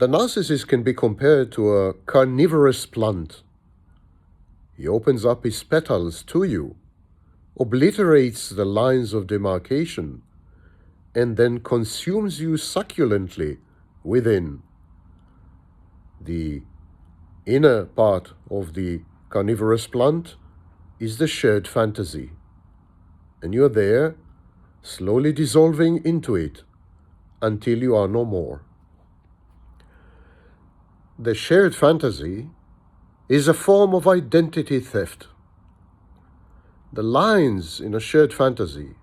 The narcissist can be compared to a carnivorous plant. He opens up his petals to you, obliterates the lines of demarcation, and then consumes you succulently within. The inner part of the carnivorous plant is the shared fantasy, and you're there, slowly dissolving into it until you are no more. The shared fantasy is a form of identity theft. The lines in a shared fantasy,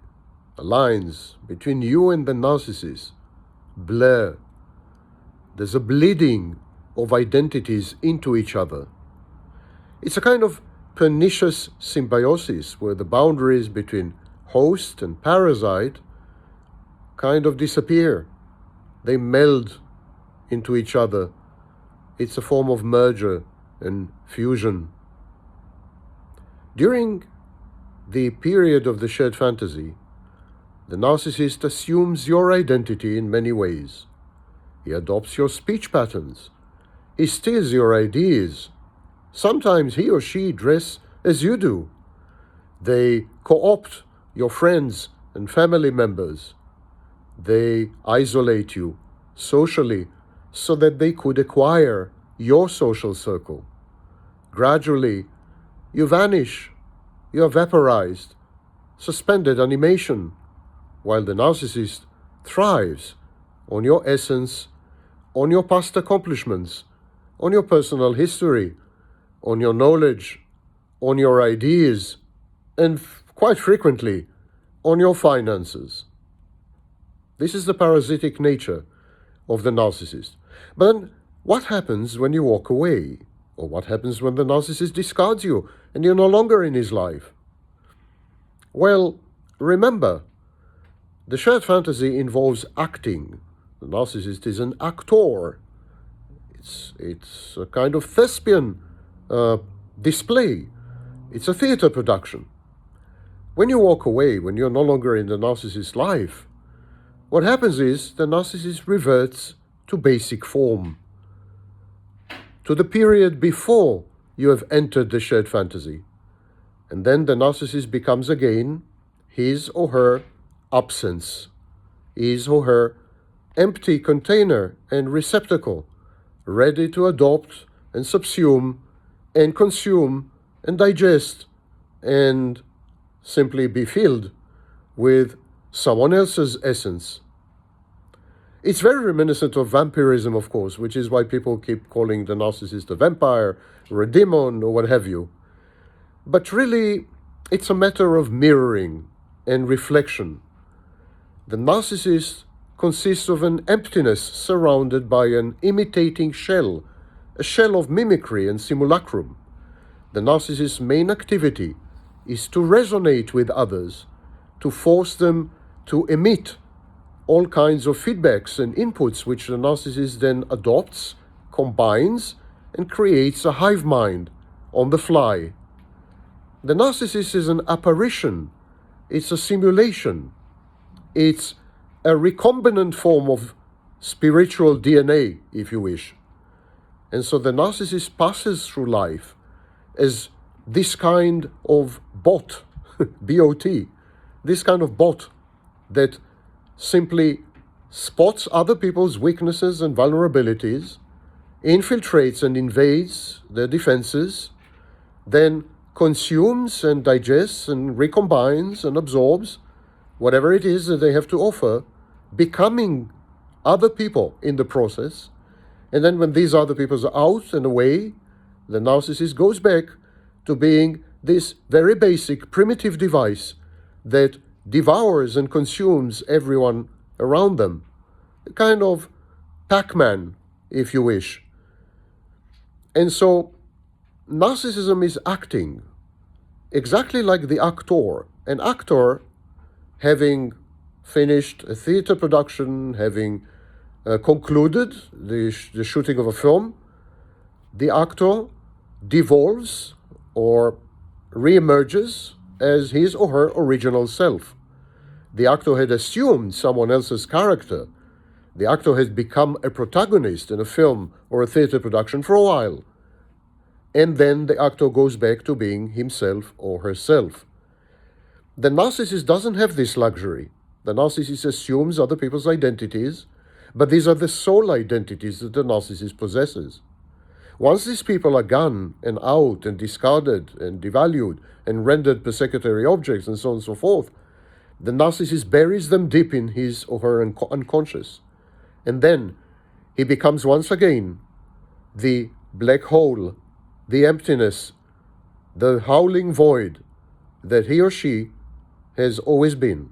the lines between you and the narcissist, blur. There's a bleeding of identities into each other. It's a kind of pernicious symbiosis where the boundaries between host and parasite kind of disappear. They meld into each other. It's a form of merger and fusion. During the period of the shared fantasy, the narcissist assumes your identity in many ways. He adopts your speech patterns. He steals your ideas. Sometimes he or she dress as you do. They co-opt your friends and family members. They isolate you socially so that they could acquire your social circle. Gradually, you vanish. You are vaporized, suspended animation, while the narcissist thrives on your essence, on your past accomplishments, on your personal history, on your knowledge, on your ideas, and quite frequently, on your finances. This is the parasitic nature of the narcissist. But then, what happens when you walk away? Or what happens when the narcissist discards you and you're no longer in his life? Well, remember, the shared fantasy involves acting. The narcissist is an actor. It's a kind of thespian display. It's a theater production. When you walk away, when you're no longer in the narcissist's life, what happens is the narcissist reverts to basic form, to the period before you have entered the shared fantasy. And then the narcissist becomes again his or her absence, his or her empty container and receptacle, ready to adopt and subsume and consume and digest and simply be filled with someone else's essence. It's very reminiscent of vampirism, of course, which is why people keep calling the narcissist a vampire or a demon or what have you. But really, it's a matter of mirroring and reflection. The narcissist consists of an emptiness surrounded by an imitating shell, a shell of mimicry and simulacrum. The narcissist's main activity is to resonate with others, to force them to emit all kinds of feedbacks and inputs which the narcissist then adopts, combines, and creates a hive mind on the fly. The narcissist is an apparition. It's a simulation. It's a recombinant form of spiritual DNA, if you wish. And so the narcissist passes through life as this kind of bot, B-O-T, this kind of bot that simply spots other people's weaknesses and vulnerabilities, infiltrates and invades their defenses, then consumes and digests and recombines and absorbs whatever it is that they have to offer, becoming other people in the process. And then when these other people are out and away, the narcissist goes back to being this very basic, primitive device that devours and consumes everyone around them. A kind of Pac-Man, if you wish. And so narcissism is acting exactly like the actor. An actor, having finished a theater production, having concluded the shooting of a film, the actor devolves or reemerges as his or her original self. The actor had assumed someone else's character. The actor has become a protagonist in a film or a theater production for a while, and then the actor goes back to being himself or herself. The narcissist doesn't have this luxury. The narcissist assumes other people's identities, but these are the sole identities that the narcissist possesses. Once these people are gone and out and discarded and devalued and rendered persecutory objects and so on and so forth, the narcissist buries them deep in his or her unconscious. And then he becomes once again the black hole, the emptiness, the howling void that he or she has always been.